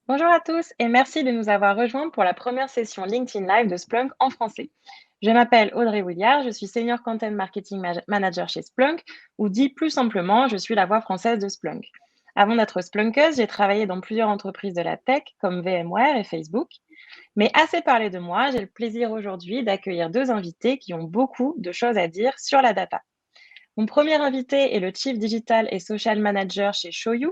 Bonjour à tous et merci de nous avoir rejoints pour la première session LinkedIn Live de Splunk en français. Je m'appelle Audrey Williard, je suis Senior Content Marketing Manager chez Splunk, ou dit plus simplement, je suis la voix française de Splunk. Avant d'être Splunkeuse, j'ai travaillé dans plusieurs entreprises de la tech comme VMware et Facebook. Mais assez parlé de moi, j'ai le plaisir aujourd'hui d'accueillir deux invités qui ont beaucoup de choses à dire sur la data. Mon premier invité est le Chief Digital et Social Manager chez Shoyu.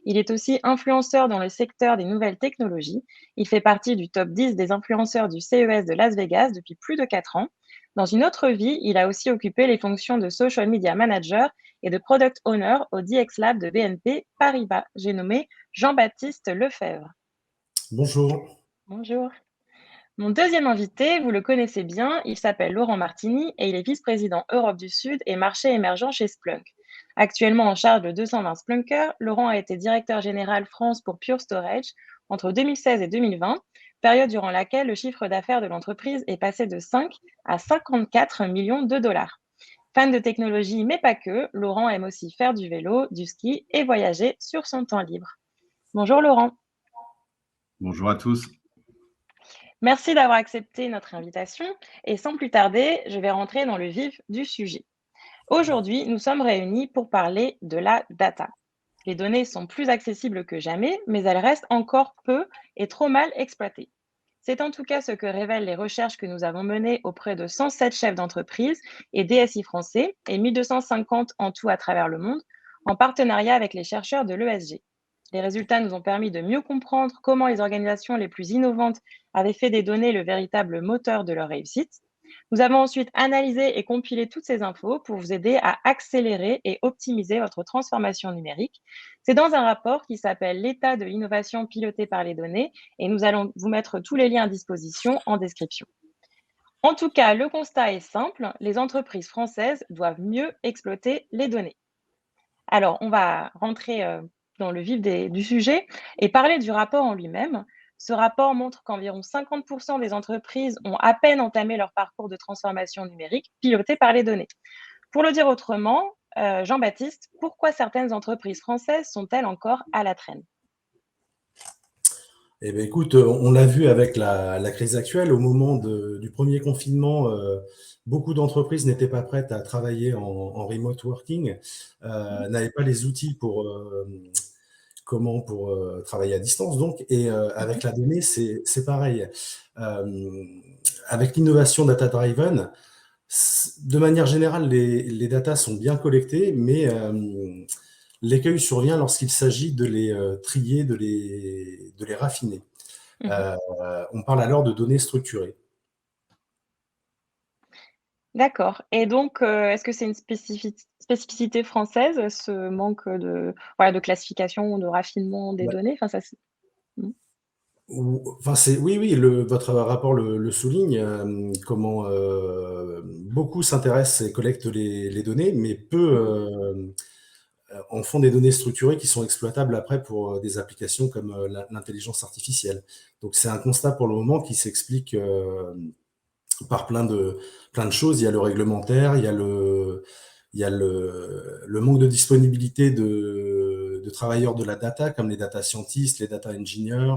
Il est aussi influenceur dans le secteur des nouvelles technologies. Il fait partie du top 10 des influenceurs du CES de Las Vegas depuis plus de 4 ans. Dans une autre vie, il a aussi occupé les fonctions de Social Media Manager et de Product Owner au DX Lab de BNP Paribas. J'ai nommé Jean-Baptiste Lefebvre. Bonjour. Bonjour. Mon deuxième invité, vous le connaissez bien, il s'appelle Laurent Martini et il est vice-président Europe du Sud et marché émergent chez Splunk. Actuellement en charge de 220 Splunkers, Laurent a été directeur général France pour Pure Storage entre 2016 et 2020, période durant laquelle le chiffre d'affaires de l'entreprise est passé de 5 à 54 millions de dollars. Fan de technologie, mais pas que, Laurent aime aussi faire du vélo, du ski et voyager sur son temps libre. Bonjour Laurent. Bonjour à tous. Merci d'avoir accepté notre invitation et sans plus tarder, je vais rentrer dans le vif du sujet. Aujourd'hui, nous sommes réunis pour parler de la data. Les données sont plus accessibles que jamais, mais elles restent encore peu et trop mal exploitées. C'est en tout cas ce que révèlent les recherches que nous avons menées auprès de 107 chefs d'entreprise et DSI français et 1250 en tout à travers le monde, en partenariat avec les chercheurs de l'ESG. Les résultats nous ont permis de mieux comprendre comment les organisations les plus innovantes avaient fait des données le véritable moteur de leur réussite. Nous avons ensuite analysé et compilé toutes ces infos pour vous aider à accélérer et optimiser votre transformation numérique. C'est dans un rapport qui s'appelle L'état de l'innovation pilotée par les données et nous allons vous mettre tous les liens à disposition en description. En tout cas, le constat est simple, les entreprises françaises doivent mieux exploiter les données. Alors, on va rentrer dans le vif du sujet et parler du rapport en lui-même. Ce rapport montre qu'environ 50% des entreprises ont à peine entamé leur parcours de transformation numérique piloté par les données. Pour le dire autrement, Jean-Baptiste, pourquoi certaines entreprises françaises sont-elles encore à la traîne? Eh bien, écoute, on l'a vu avec la crise actuelle, au moment du premier confinement, beaucoup d'entreprises n'étaient pas prêtes à travailler en remote working, n'avaient pas les outils pour travailler à distance donc. Et avec la donnée, c'est pareil. Euh, Avec l'innovation data-driven, de manière générale, les datas sont bien collectées, mais l'écueil survient lorsqu'il s'agit de les trier, de les raffiner. Mhm. Euh, on parle alors de données structurées. D'accord. Et donc, est-ce que c'est une spécificité française, ce manque voilà, de classification ou de raffinement des Ouais. données? Enfin, ça, Mm. Enfin, oui, oui, votre rapport le souligne, comment beaucoup s'intéressent et collectent les données, mais peu Mhm. en font des données structurées qui sont exploitables après pour des applications comme l'intelligence artificielle. Donc c'est un constat pour le moment qui s'explique par plein de choses. Il y a le réglementaire, il y a le manque de disponibilité de travailleurs de la data, comme les data scientists, les data engineers.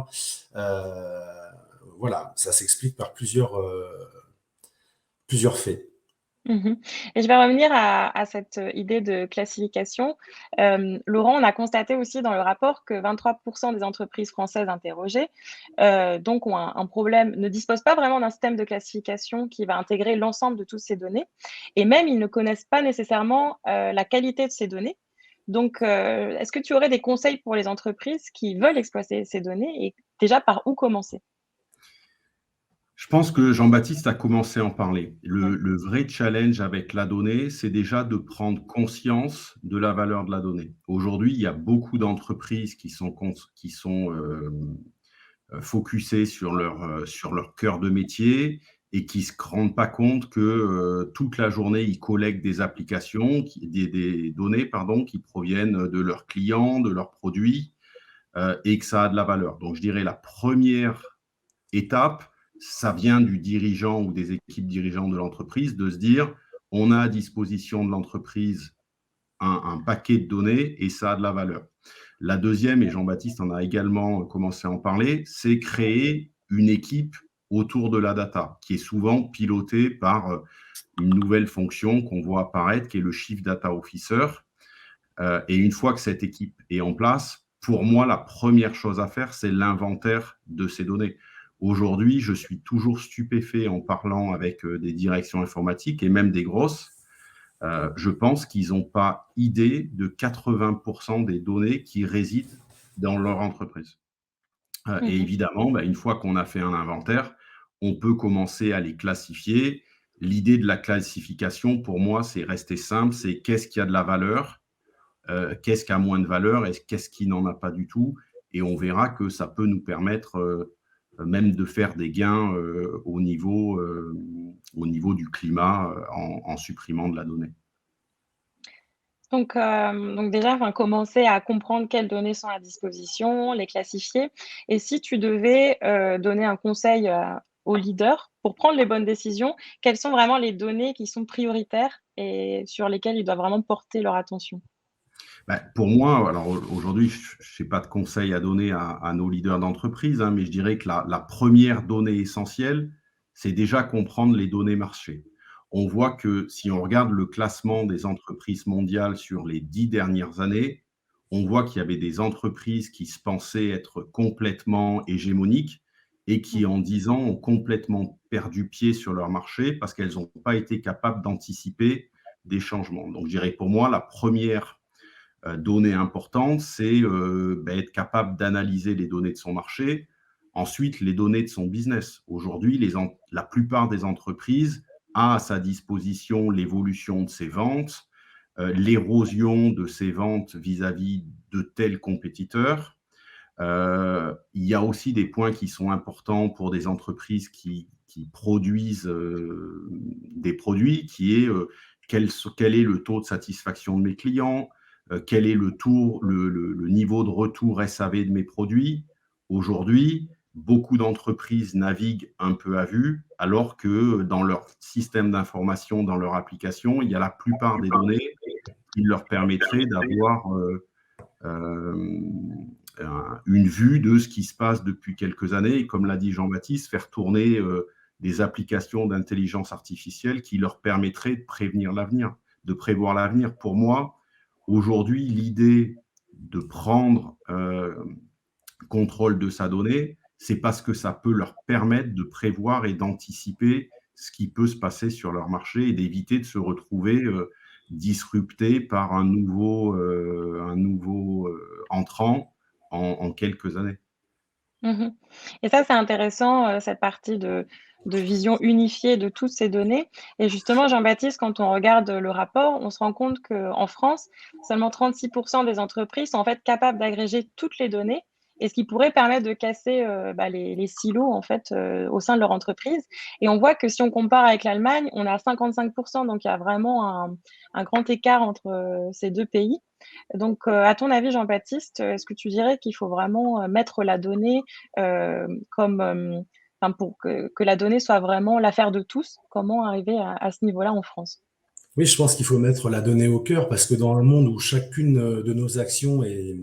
Euh, voilà, ça s'explique par plusieurs faits. Mhm. Et je vais revenir à cette idée de classification. Laurent, on a constaté aussi dans le rapport que 23% des entreprises françaises interrogées donc ont un problème, ne disposent pas vraiment d'un système de classification qui va intégrer l'ensemble de toutes ces données. Et même, ils ne connaissent pas nécessairement la qualité de ces données. Donc, est-ce que tu aurais des conseils pour les entreprises qui veulent exploiter ces données et déjà par où commencer? Je pense que Jean-Baptiste a commencé à en parler. Oui. Le vrai challenge avec la donnée, c'est déjà de prendre conscience de la valeur de la donnée. Aujourd'hui, il y a beaucoup d'entreprises qui sont focusées sur leur cœur de métier et qui ne se rendent pas compte que toute la journée, ils collectent des applications, des données pardon, qui proviennent de leurs clients, de leurs produits, et que ça a de la valeur. Donc, je dirais la première étape, ça vient du dirigeant ou des équipes dirigeantes de l'entreprise de se dire, on a à disposition de l'entreprise un paquet de données et ça a de la valeur. La deuxième, et Jean-Baptiste en a également commencé à en parler, c'est créer une équipe autour de la data, qui est souvent pilotée par une nouvelle fonction qu'on voit apparaître, qui est le Chief Data Officer. Et une fois que cette équipe est en place, pour moi, la première chose à faire, c'est l'inventaire de ces données. Aujourd'hui, je suis toujours stupéfait en parlant avec des directions informatiques et même des grosses. Je pense qu'ils n'ont pas idée de 80% des données qui résident dans leur entreprise. Et évidemment, une fois qu'on a fait un inventaire, on peut commencer à les classifier. L'idée de la classification, pour moi, c'est rester simple, c'est qu'est-ce qui a de la valeur, qu'est-ce qui a moins de valeur et qu'est-ce qui n'en a pas du tout. Et on verra que ça peut nous permettre même de faire des gains au niveau du climat en supprimant de la donnée. Donc déjà, enfin, commencer à comprendre quelles données sont à disposition, les classifier. Et si tu devais donner un conseil aux leaders pour prendre les bonnes décisions, quelles sont vraiment les données qui sont prioritaires et sur lesquelles ils doivent vraiment porter leur attention? Pour moi, alors aujourd'hui, je n'ai pas de conseils à donner à nos leaders d'entreprise, hein, mais je dirais que la première donnée essentielle, c'est déjà comprendre les données marché. On voit que si on regarde le classement des entreprises mondiales sur les 10 dernières années, on voit qu'il y avait des entreprises qui se pensaient être complètement hégémoniques et qui, en 10 ans, ont complètement perdu pied sur leur marché parce qu'elles n'ont pas été capables d'anticiper des changements. Donc, je dirais pour moi, la première donnée importante, c'est être capable d'analyser les données de son marché, ensuite les données de son business. Aujourd'hui, la plupart des entreprises a à sa disposition l'évolution de ses ventes, l'érosion de ses ventes vis-à-vis de tels compétiteurs. Il y a aussi des points qui sont importants pour des entreprises qui produisent des produits, qui est quel est le taux de satisfaction de mes clients, quel est le niveau de retour SAV de mes produits. Aujourd'hui, beaucoup d'entreprises naviguent un peu à vue, alors que dans leur système d'information, dans leur application, il y a la plupart des données qui leur permettraient d'avoir une vue de ce qui se passe depuis quelques années. Et comme l'a dit Jean-Baptiste, faire tourner des applications d'intelligence artificielle qui leur permettraient de prévenir l'avenir, de prévoir l'avenir. Pour moi, aujourd'hui, l'idée de prendre contrôle de sa donnée, c'est parce que ça peut leur permettre de prévoir et d'anticiper ce qui peut se passer sur leur marché et d'éviter de se retrouver disrupté par un nouveau entrant en quelques années. Et ça, c'est intéressant, cette partie de vision unifiée de toutes ces données. Et justement, Jean-Baptiste, quand on regarde le rapport, on se rend compte qu'en France, seulement 36 des entreprises sont en fait capables d'agréger toutes les données et ce qui pourrait permettre de casser, les silos en fait, au sein de leur entreprise. Et on voit que si on compare avec l'Allemagne, on est à 55, donc il y a vraiment un grand écart entre, ces 2 pays. Donc, à ton avis, Jean-Baptiste, est-ce que tu dirais qu'il faut vraiment, mettre la donnée, comme, enfin pour que la donnée soit vraiment l'affaire de tous? Comment arriver à ce niveau-là en France? Oui, je pense qu'il faut mettre la donnée au cœur parce que dans un monde où chacune de nos actions et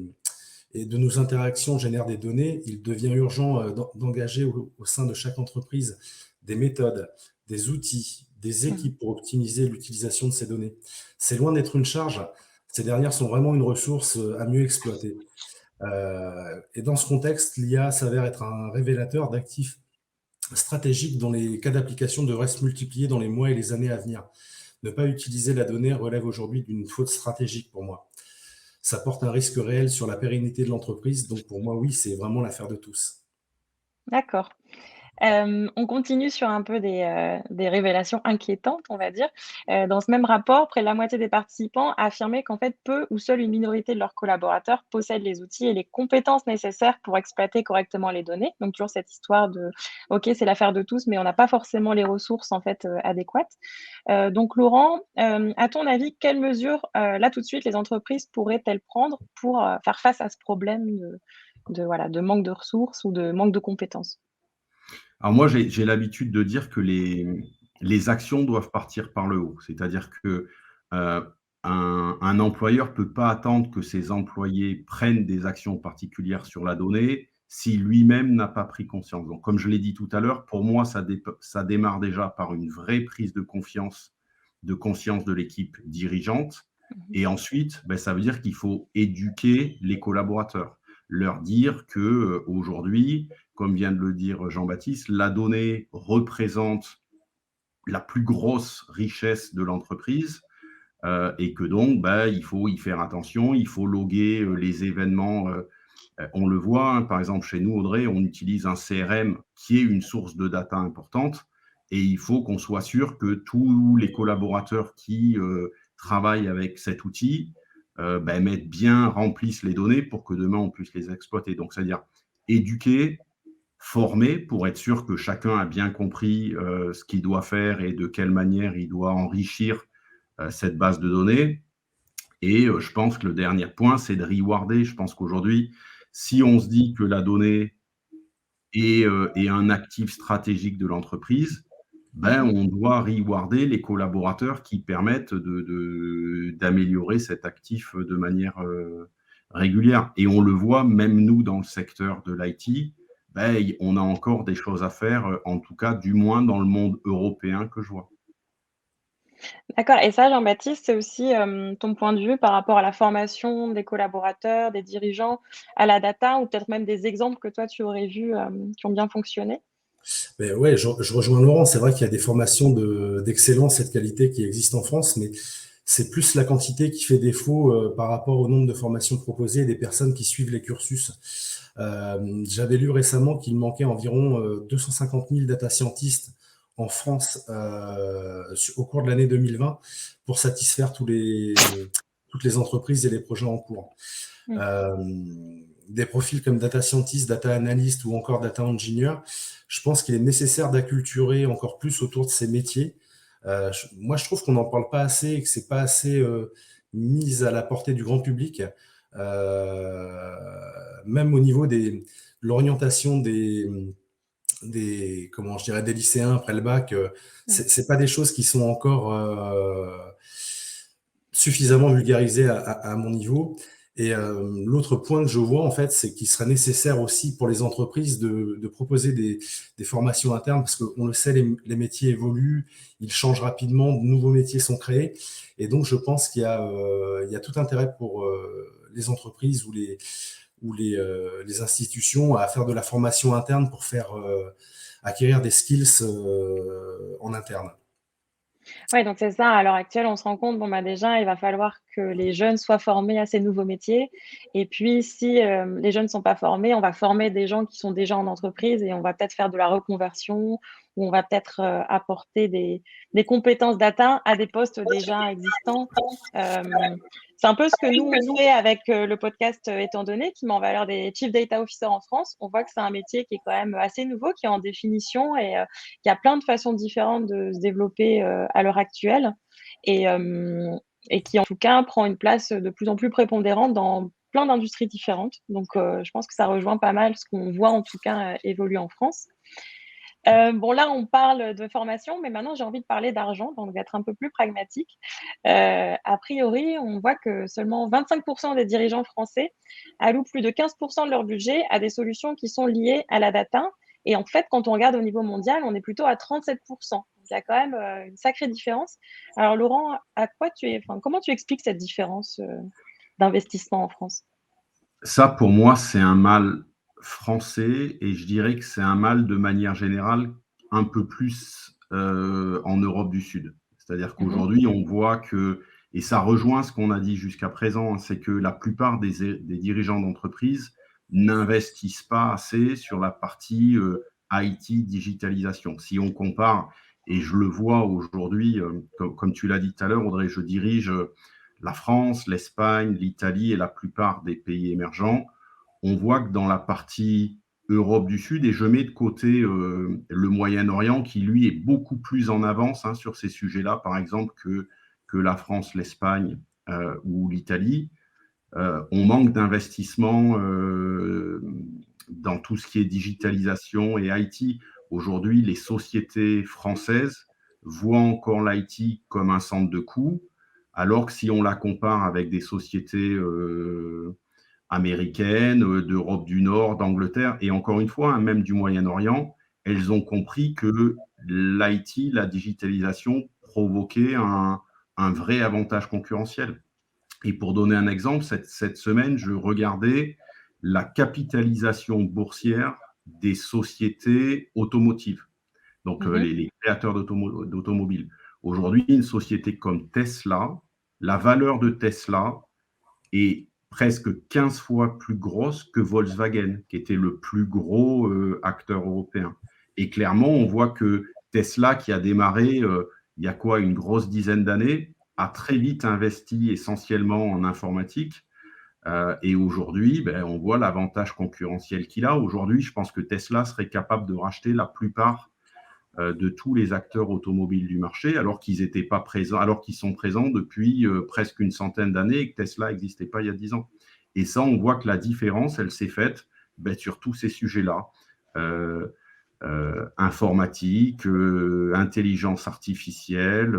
de nos interactions génère des données, il devient urgent d'engager au sein de chaque entreprise des méthodes, des outils, des équipes pour optimiser l'utilisation de ces données. C'est loin d'être une charge. Ces dernières sont vraiment une ressource à mieux exploiter. Et dans ce contexte, l'IA s'avère être un révélateur d'actifs stratégiques dont les cas d'application devraient se multiplier dans les mois et les années à venir. Ne pas utiliser la donnée relève aujourd'hui d'une faute stratégique pour moi. Ça porte un risque réel sur la pérennité de l'entreprise, donc pour moi, oui, c'est vraiment l'affaire de tous. D'accord. On continue sur un peu des révélations inquiétantes, on va dire. Dans ce même rapport, près de la moitié des participants affirmaient qu'en fait, peu ou seule une minorité de leurs collaborateurs possèdent les outils et les compétences nécessaires pour exploiter correctement les données. Donc toujours cette histoire de: «OK, c'est l'affaire de tous, mais on n'a pas forcément les ressources en fait, adéquates». Donc Laurent, à ton avis, quelles mesures, là tout de suite, les entreprises pourraient-elles prendre pour, faire face à ce problème de manque de ressources ou de manque de compétences? Alors moi, j'ai l'habitude de dire que les actions doivent partir par le haut. C'est-à-dire que un employeur ne peut pas attendre que ses employés prennent des actions particulières sur la donnée si lui-même n'a pas pris conscience. Donc, comme je l'ai dit tout à l'heure, pour moi, ça démarre déjà par une vraie prise de confiance, de conscience de l'équipe dirigeante. Et ensuite, ça veut dire qu'il faut éduquer les collaborateurs, leur dire que aujourd'hui, comme vient de le dire Jean-Baptiste, la donnée représente la plus grosse richesse de l'entreprise. Et que donc, il faut y faire attention, il faut loguer les événements. On le voit, hein, par exemple, chez nous, Audrey, on utilise un CRM qui est une source de data importante et il faut qu'on soit sûr que tous les collaborateurs qui travaillent avec cet outil mettent bien, remplissent les données pour que demain, on puisse les exploiter. Donc, c'est-à-dire éduquer, former pour être sûr que chacun a bien compris ce qu'il doit faire et de quelle manière il doit enrichir cette base de données. Et je pense que le dernier point, c'est de rewarder. Je pense qu'aujourd'hui, si on se dit que la donnée est un actif stratégique de l'entreprise, on doit rewarder les collaborateurs qui permettent d'améliorer cet actif de manière régulière. Et on le voit, même nous, dans le secteur de l'IT, on a encore des choses à faire, en tout cas, du moins dans le monde européen que je vois. D'accord, et ça, Jean-Baptiste, c'est aussi, ton point de vue par rapport à la formation des collaborateurs, des dirigeants à la data ou peut-être même des exemples que toi tu aurais vus, qui ont bien fonctionné? Mais ouais, je rejoins Laurent. C'est vrai qu'il y a des formations d'excellence et de qualité qui existent en France, mais c'est plus la quantité qui fait défaut par rapport au nombre de formations proposées et des personnes qui suivent les cursus. J'avais lu récemment qu'il manquait environ 250 000 data scientists en France au cours de l'année 2020 pour satisfaire toutes les entreprises et les projets en cours. Mmh. Euh, des profils comme data scientist, data analyst ou encore data engineer, je pense qu'il est nécessaire d'acculturer encore plus autour de ces métiers. Moi, je trouve qu'on n'en parle pas assez et que c'est pas assez mis à la portée du grand public. Même au niveau de l'orientation comment je dirais, des lycéens après le bac, Mmh. c'est pas des choses qui sont encore suffisamment vulgarisées à mon niveau. Et l'autre point que je vois, en fait, c'est qu'il serait nécessaire aussi pour les entreprises de proposer des formations internes, parce qu'on le sait, les métiers évoluent, ils changent rapidement, de nouveaux métiers sont créés. Et donc, je pense il y a tout intérêt pour les entreprises ou les institutions à faire de la formation interne pour faire acquérir des skills en interne. Ouais, donc c'est ça, à l'heure actuelle, on se rend compte, bon, bah, déjà, il va falloir que les jeunes soient formés à ces nouveaux métiers et puis si, les jeunes ne sont pas formés, on va former des gens qui sont déjà en entreprise et on va peut-être faire de la reconversion ou on va peut-être, apporter des compétences data à des postes déjà existants. C'est un peu ce que nous, on fait avec, le podcast, Étant donné, qui met en valeur des chief data officers en France. On voit que c'est un métier qui est quand même assez nouveau, qui est en définition et il y a plein de façons différentes de se développer à l'heure actuelle et, et qui, en tout cas, prend une place de plus en plus prépondérante dans plein d'industries différentes. Donc, je pense que ça rejoint pas mal ce qu'on voit, en tout cas, évoluer en France. Bon, là, on parle de formation, mais maintenant, j'ai envie de parler d'argent, donc d'être un peu plus pragmatique. A priori, on voit que seulement 25% des dirigeants français allouent plus de 15% de leur budget à des solutions qui sont liées à la data. Et en fait, quand on regarde au niveau mondial, on est plutôt à 37%. Donc, il y a quand même une sacrée différence. Alors, Laurent, comment tu expliques cette différence d'investissement en France? Ça, pour moi, c'est un mal français et je dirais que c'est un mal de manière générale un peu plus en Europe du Sud. C'est-à-dire Mhm. qu'aujourd'hui, on voit que, et ça rejoint ce qu'on a dit jusqu'à présent, hein, c'est que la plupart des dirigeants d'entreprise n'investissent pas assez sur la partie IT, digitalisation. Si on compare, et je le vois aujourd'hui, comme tu l'as dit tout à l'heure, Audrey, je dirige la France, l'Espagne, l'Italie et la plupart des pays émergents, on voit que dans la partie Europe du Sud, et je mets de côté le Moyen-Orient qui, lui, est beaucoup plus en avance sur ces sujets-là, par exemple, que la France, l'Espagne ou l'Italie, on manque d'investissement dans tout ce qui est digitalisation et IT. Aujourd'hui, les sociétés françaises voient encore l'IT comme un centre de coût. alors que si on la compare avec des sociétés américaines, d'Europe du Nord, d'Angleterre, et encore une fois, hein, même du Moyen-Orient, elles ont compris que l'IT, la digitalisation, provoquait un vrai avantage concurrentiel. Et pour donner un exemple, cette semaine, je regardais la capitalisation boursière des sociétés automotives, donc Mhm. les créateurs d'automobiles. Aujourd'hui, une société comme Tesla, la valeur de Tesla est presque 15 fois plus grosse que Volkswagen, qui était le plus gros acteur européen. Et clairement, on voit que Tesla, qui a démarré il y a quoi, une grosse dizaine d'années, a très vite investi essentiellement en informatique. Et aujourd'hui, ben, on voit l'avantage concurrentiel qu'il a. Aujourd'hui, je pense que Tesla serait capable de racheter la plupart de tous les acteurs automobiles du marché, alors qu'ils étaient pas présents, alors qu'ils sont présents depuis presque une centaine d'années et que Tesla n'existait pas il y a 10 ans. Et ça, on voit que la différence, elle s'est faite ben, sur tous ces sujets-là. Euh, Informatique, intelligence artificielle,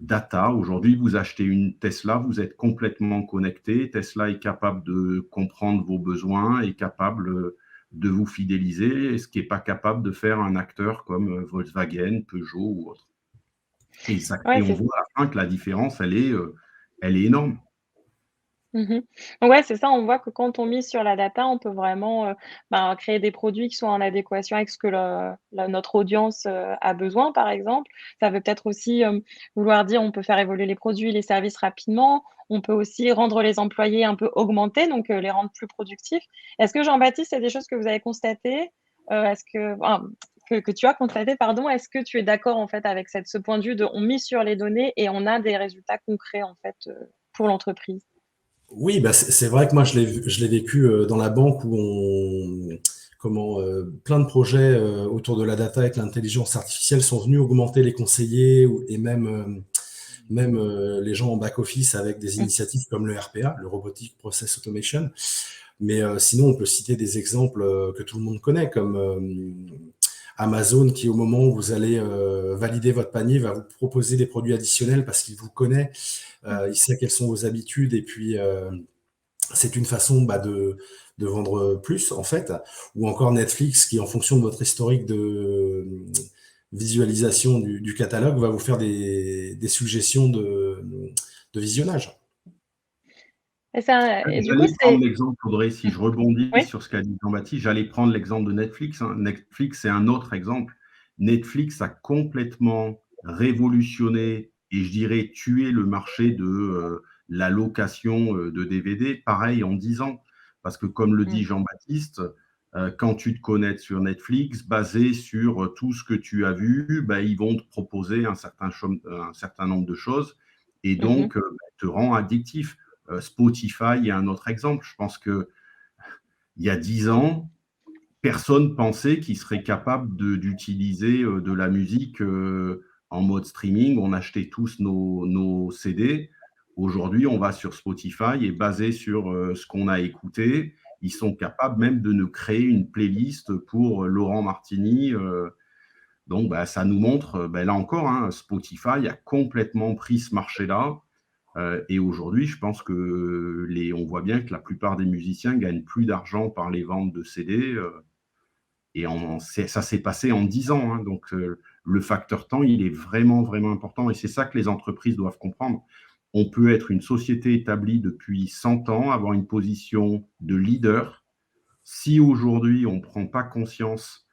data. Aujourd'hui, vous achetez une Tesla, vous êtes complètement connecté. Tesla est capable de comprendre vos besoins, est capable de vous fidéliser, ce qui n'est pas capable de faire un acteur comme Volkswagen, Peugeot ou autre. Ouais, Et on c'est voit à la fin que la différence, elle est énorme. Mmh. Ouais, c'est ça, on voit que quand on mise sur la data, on peut vraiment, ben, créer des produits qui soient en adéquation avec ce que notre audience, a besoin, par exemple. Ça veut peut-être aussi, vouloir dire on peut faire évoluer les produits, les services rapidement. On peut aussi rendre les employés un peu augmentés, donc les rendre plus productifs. Est-ce que Jean-Baptiste, c'est des choses que vous avez constatées? Est-ce que enfin, que tu as constatées, pardon. Est-ce que tu es d'accord, en fait, avec ce point de vue de on mise sur les données et on a des résultats concrets, en fait, pour l'entreprise? Oui, bah c'est vrai que moi je l'ai vécu dans la banque où plein de projets autour de la data avec l'intelligence artificielle sont venus augmenter les conseillers et même les gens en back office avec des Mmh. initiatives comme le RPA, le Robotic Process Automation. Mais sinon, on peut citer des exemples que tout le monde connaît, comme Amazon, qui au moment où vous allez valider votre panier, va vous proposer des produits additionnels parce qu'il vous connaît, il sait quelles sont vos habitudes, et puis c'est une façon de vendre plus, en fait. Ou encore Netflix, qui, en fonction de votre historique de visualisation du catalogue, va vous faire des suggestions de visionnage. Et ça et du coup, J'allais prendre c'est l'exemple, Audrey, si mmh, je rebondis oui? sur ce qu'a dit Jean-Baptiste, j'allais prendre l'exemple de Netflix, hein. Netflix, c'est un autre exemple. Netflix a complètement révolutionné et je dirais tué le marché de la location de DVD, pareil en 10 ans. Parce que comme le dit Mmh. Jean-Baptiste, quand tu te connectes sur Netflix, basé sur tout ce que tu as vu, bah, ils vont te proposer un certain nombre de choses et Mmh mh. donc te rend addictif. Spotify est un autre exemple. Je pense qu'il y a 10 ans, personne pensait qu'il serait capable d'utiliser de la musique en mode streaming. On achetait tous nos CD. Aujourd'hui, on va sur Spotify et basé sur ce qu'on a écouté, ils sont capables même de nous créer une playlist pour Laurent Martini. Donc, bah, ça nous montre, bah, là encore, hein, Spotify a complètement pris ce marché-là. Et aujourd'hui, je pense que on voit bien que la plupart des musiciens gagnent plus d'argent par les ventes de CD. Et ça s'est passé en 10 ans. Hein. Donc, le facteur temps, il est vraiment, vraiment important. Et c'est ça que les entreprises doivent comprendre. On peut être une société établie depuis 100 ans, avoir une position de leader. Si aujourd'hui, on ne prend pas conscience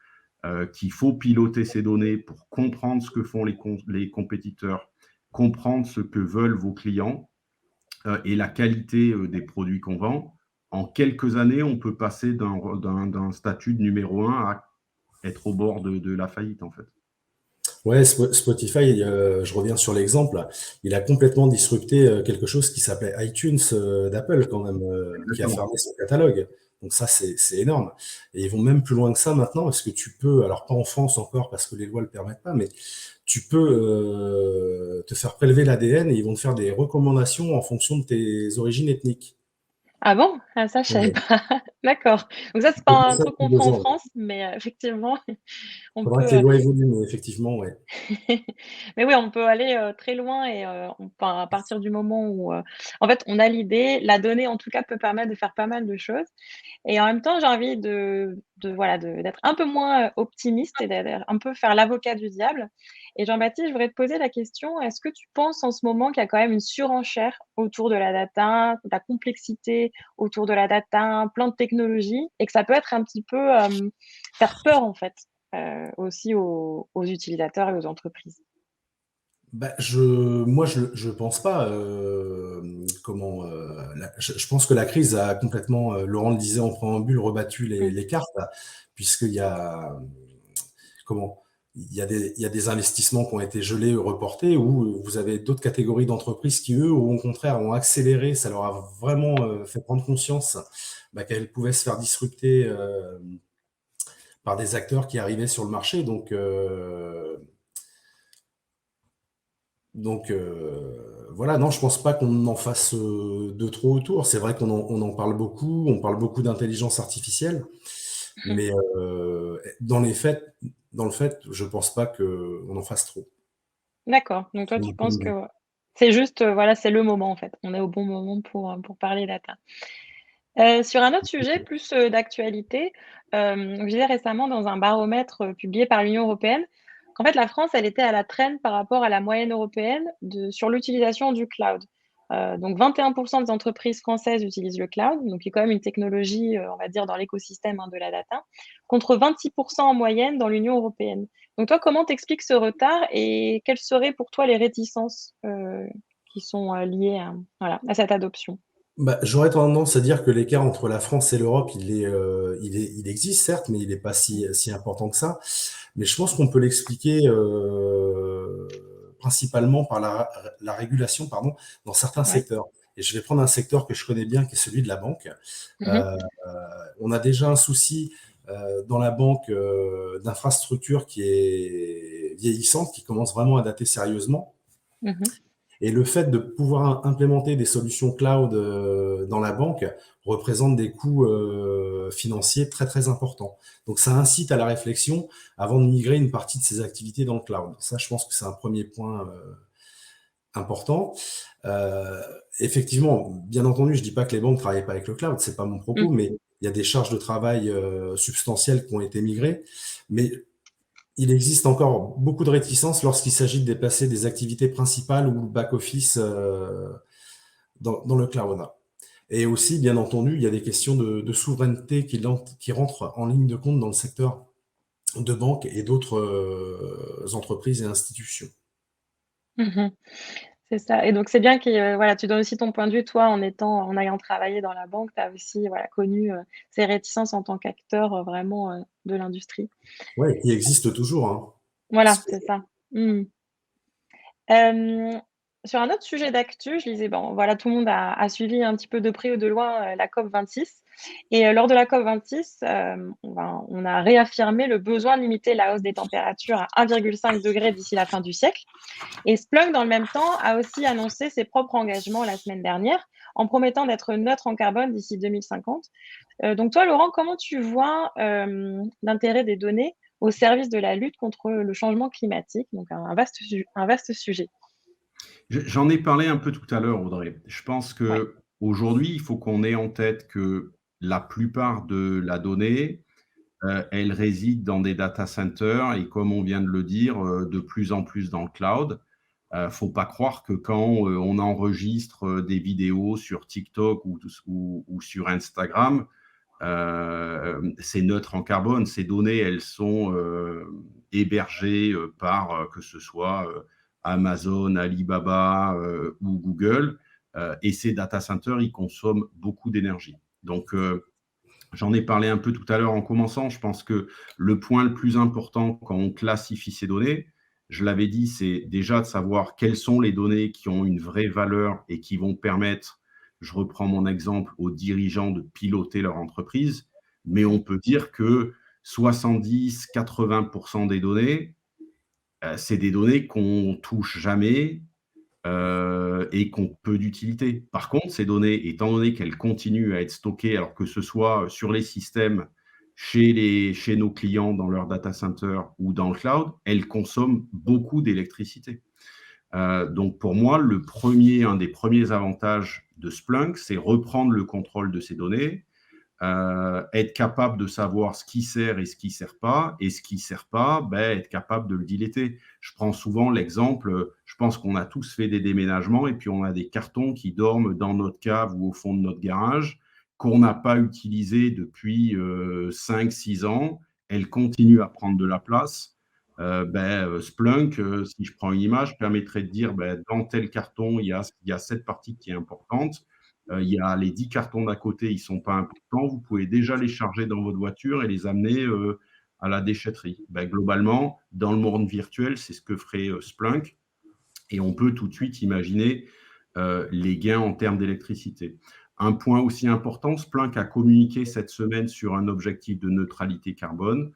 qu'il faut piloter ces données pour comprendre ce que font les compétiteurs, comprendre ce que veulent vos clients, et la qualité des produits qu'on vend, en quelques années, on peut passer d'un statut de numéro un à être au bord de la faillite, en fait. Ouais, Spotify, je reviens sur l'exemple, il a complètement disrupté quelque chose qui s'appelait iTunes d'Apple quand même, qui a Exactement. fermé son catalogue. Donc ça, c'est énorme. Et ils vont même plus loin que ça maintenant, parce que tu peux, alors pas en France encore parce que les lois le permettent pas, mais tu peux te faire prélever l'ADN et ils vont te faire des recommandations en fonction de tes origines ethniques. Ah bon? Ah ça, je savais Ouais, pas. D'accord. Donc ça, c'est je pas un pense truc depuis qu'on fait 2 en ans, ouais. France, mais effectivement, on Faudra peut, que les lois évoluent, mais effectivement, ouais. mais oui, on peut aller, très loin et enfin, à partir du moment où, en fait, on a l'idée, la donnée, en tout cas, peut permettre de faire pas mal de choses et en même temps, j'ai envie de voilà, d'être un peu moins, optimiste et un peu faire l'avocat du diable et Jean-Baptiste, je voudrais te poser la question, est-ce que tu penses en ce moment qu'il y a quand même une surenchère autour de la data, de la complexité autour de la data, plein de technologies et que ça peut être un petit peu, faire peur, en fait, aussi aux utilisateurs et aux entreprises? Bah, je pense pas, comment, je pense que la crise a complètement, Laurent le disait en préambule, rebattu Mmh. les cartes, puisqu'il y a, comment? Il y a des investissements qui ont été gelés ou reportés, où vous avez d'autres catégories d'entreprises qui, eux, au contraire, ont accéléré. Ça leur a vraiment, fait prendre conscience, bah, qu'elles pouvaient se faire disrupter, par des acteurs qui arrivaient sur le marché. Voilà, non, je pense pas qu'on en fasse de trop autour. C'est vrai on en parle beaucoup, on parle beaucoup d'intelligence artificielle, mais dans les faits, dans le fait, je pense pas qu'on en fasse trop. D'accord, donc toi, C'est tu mon point penses de que vue. c'est juste, voilà, c'est le moment, en fait. On est au bon moment pour parler data. Sur un autre sujet plus, d'actualité, je disais récemment dans un baromètre, publié par l'Union européenne qu'en fait la France, elle était à la traîne par rapport à la moyenne européenne sur l'utilisation du cloud. Donc 21 des entreprises françaises utilisent le cloud, donc qui est quand même une technologie, on va dire dans l'écosystème, hein, de la data, contre 26 en moyenne dans l'Union européenne. Donc toi, comment t'expliques ce retard et quelles seraient pour toi les réticences, qui sont, liées à voilà, à cette adoption? Bah, j'aurais tendance à dire que l'écart entre la France et l'Europe, il existe certes, mais il est pas si important que ça. Mais je pense qu'on peut l'expliquer, principalement par la régulation, pardon, dans certains Ouais. secteurs. Et je vais prendre un secteur que je connais bien, qui est celui de la banque. Mmh. Heu, on a déjà un souci, dans la banque, d'infrastructure qui est vieillissante, qui commence vraiment à dater sérieusement. Mmh. Et le fait de pouvoir implémenter des solutions cloud, dans la banque représente des coûts, financiers très, très importants. Donc ça incite à la réflexion avant de migrer une partie de ses activités dans le cloud. Ça, je pense que c'est un premier point, important. Heu, effectivement, bien entendu, je dis pas que les banques travaillent pas avec le cloud, c'est pas mon propos, Mmh. mais il y a des charges de travail, substantielles qui ont été migrées. Mais il existe encore beaucoup de réticences lorsqu'il s'agit de déplacer des activités principales ou back-office, dans le cloud. Et aussi, bien entendu, il y a des questions de souveraineté qui rentrent en ligne de compte dans le secteur de banque et d'autres, entreprises et institutions. Mmh. C'est ça et donc c'est bien que, voilà, tu donnes aussi ton point de vue, toi, en ayant travaillé dans la banque, tu as aussi, voilà, connu, ces réticences en tant qu'acteur, vraiment, de l'industrie. Ouais, qui existent toujours, hein. Voilà, c'est ça. Mmh. Hem, sur un autre sujet d'actu, je lisais, bon, voilà, tout le monde a suivi un petit peu de près ou de loin, la COP26 et lors de la COP26, on a réaffirmé le besoin de limiter la hausse des températures à 1,5 degré d'ici la fin du siècle. Et Splunk, dans le même temps, a aussi annoncé ses propres engagements la semaine dernière, en promettant d'être neutre en carbone d'ici 2050. Donc toi, Laurent, comment tu vois, l'intérêt des données au service de la lutte contre le changement climatique? Donc un vaste sujet. J'en ai parlé un peu tout à l'heure, Audrey. Je pense Ouais. qu'aujourd'hui, il faut qu'on ait en tête que la plupart de la donnée, elle réside dans des data centers et comme on vient de le dire, de plus en plus dans le cloud. Faut pas croire que quand, on enregistre, des vidéos sur TikTok ou sur Instagram, c'est neutre en carbone. Ces données, elles sont, hébergées, par, que ce soit, Amazon, Alibaba, ou Google, et ces data centers, ils consomment beaucoup d'énergie. Donc, j'en ai parlé un peu tout à l'heure en commençant. Je pense que le point le plus important quand on classifie ces données, je l'avais dit, c'est déjà de savoir quelles sont les données qui ont une vraie valeur et qui vont permettre, je reprends mon exemple, aux dirigeants de piloter leur entreprise. Mais on Mmh. peut dire que 70-80% des données, c'est des données qu'on touche jamais et qui ont peu d'utilité. Par contre, ces données, étant donné qu'elles continuent à être stockées, alors que ce soit sur les systèmes, chez nos clients dans leur data center ou dans le cloud, elles consomment beaucoup d'électricité. Donc pour moi, un des premiers avantages de Splunk, c'est reprendre le contrôle de ces données, être capable de savoir ce qui sert et ce qui sert pas, et ce qui sert pas, ben, être capable de le diléter. Je prends souvent l'exemple, je pense qu'on a tous fait des déménagements et puis on a des cartons qui dorment dans notre cave ou au fond de notre garage, qu'on n'a pas utilisés depuis 5-6 ans. Elles continuent à prendre de la place. Splunk, si je prends une image, permettrait de dire, ben, dans tel carton, il y a cette partie qui est importante. Il y a les 10 cartons d'à côté, ils ne sont pas importants. Vous pouvez déjà les charger dans votre voiture et les amener à la déchetterie. Ben, globalement, dans le monde virtuel, c'est ce que ferait Splunk. Et on peut tout de suite imaginer les gains en termes d'électricité. Un point aussi important, Splunk a communiqué cette semaine sur un objectif de neutralité carbone.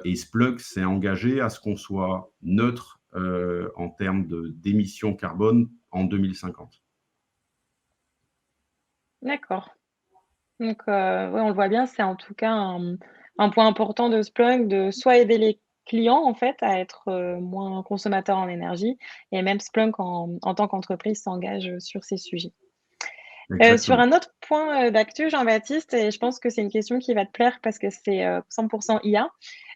Et Splunk s'est engagé à ce qu'on soit neutre en termes d'émissions carbone en 2050. D'accord. Donc, ouais, on le voit bien, c'est en tout cas un point important de Splunk de soit aider les clients, en fait, à être, moins consommateurs en énergie et même Splunk en tant qu'entreprise s'engage, sur ces sujets. Sur Exactement. un autre point, d'actu, Jean-Baptiste, et je pense que c'est une question qui va te plaire parce que c'est, 100 IA.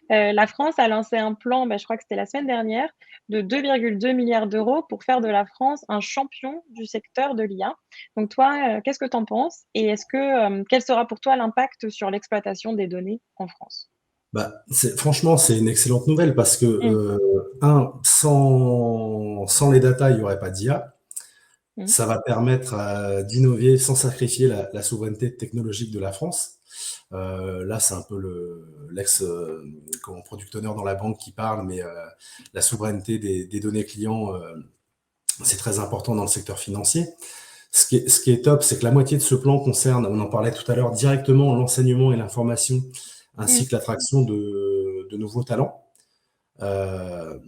La France a lancé un plan, bah, je crois que c'était la semaine dernière, de 2,2 milliards d'euros pour faire de la France un champion du secteur de l'IA. Donc toi, qu'est-ce que tu en penses? Et quel sera pour toi l'impact sur l'exploitation des données en France? Bah, franchement, c'est une excellente nouvelle parce que, Mmh. sans les data, il n'y aurait pas d'IA. Mmh. Ça va permettre d'innover sans sacrifier la souveraineté technologique de la France. Là, c'est un peu l'ex product owner dans la banque qui parle, mais la souveraineté des données clients, c'est très important dans le secteur financier. Ce qui est top, c'est que la moitié de ce plan concerne, on en parlait tout à l'heure, directement l'enseignement et l'information, ainsi Mmh. que l'attraction de nouveaux talents. Euh,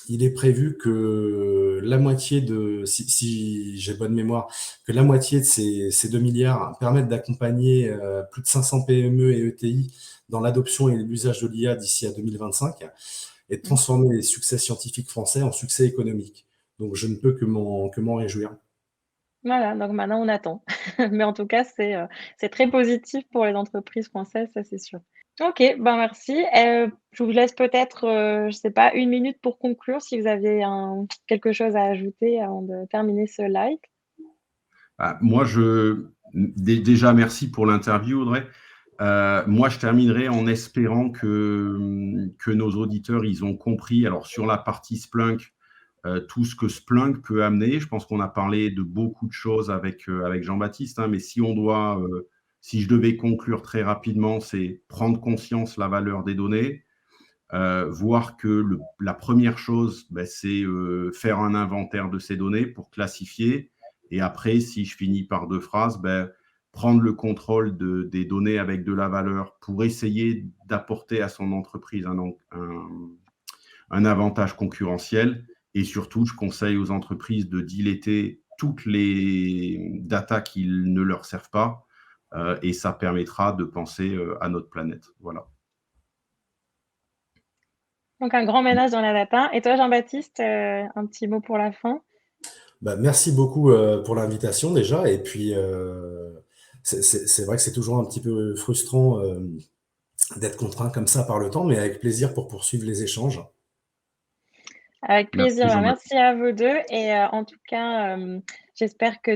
il est prévu que la moitié si j'ai bonne mémoire, que la moitié de ces 2 milliards permettent d'accompagner plus de 500 PME et ETI dans l'adoption et l'usage de l'IA d'ici à 2025 et de Mmh. transformer les succès scientifiques français en succès économiques. Donc, je ne peux que m'en réjouir. Voilà, donc maintenant on attend. Mais en tout cas, c'est très positif pour les entreprises françaises, ça c'est sûr. OK, ben merci. Je vous laisse peut-être, je sais pas, 1 minute pour conclure si vous avez quelque chose à ajouter avant de terminer ce live. Ah, moi, déjà, merci pour l'interview, Audrey. Moi, je terminerai en espérant que nos auditeurs, ils ont compris, alors sur la partie Splunk, tout ce que Splunk peut amener. Je pense qu'on a parlé de beaucoup de choses avec Jean-Baptiste, hein, mais si je devais conclure très rapidement, c'est prendre conscience de la valeur des données, voir que la première chose, ben, c'est faire un inventaire de ces données pour classifier. Et après, si je finis par 2 phrases, ben, prendre le contrôle des données avec de la valeur pour essayer d'apporter à son entreprise un avantage concurrentiel. Et surtout, je conseille aux entreprises de diléter toutes les datas qui ne leur servent pas. Et ça permettra de penser à notre planète. Voilà. Donc un grand ménage dans la data. Et toi, Jean-Baptiste, un petit mot pour la fin? Bah, merci beaucoup pour l'invitation déjà. Et puis, c'est vrai que c'est toujours un petit peu frustrant d'être contraint comme ça par le temps, mais avec plaisir pour poursuivre les échanges. Avec Merci plaisir, bah, Jean-Baptiste. merci à vous 2 et en tout cas, j'espère que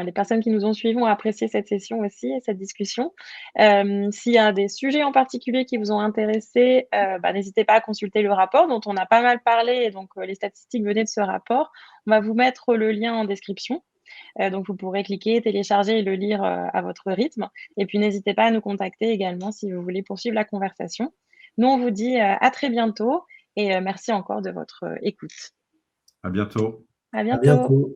les personnes qui nous ont suivis ont apprécié cette session aussi et cette discussion. S'il y a des sujets en particulier qui vous ont intéressé, bah, n'hésitez pas à consulter le rapport dont on a pas mal parlé et donc les statistiques venaient de ce rapport. On va vous mettre le lien en description, donc vous pourrez cliquer, télécharger et le lire, à votre rythme et puis n'hésitez pas à nous contacter également si vous voulez poursuivre la conversation. Nous, on vous dit, à très bientôt et merci encore de votre, écoute. À bientôt. À À bientôt. bientôt.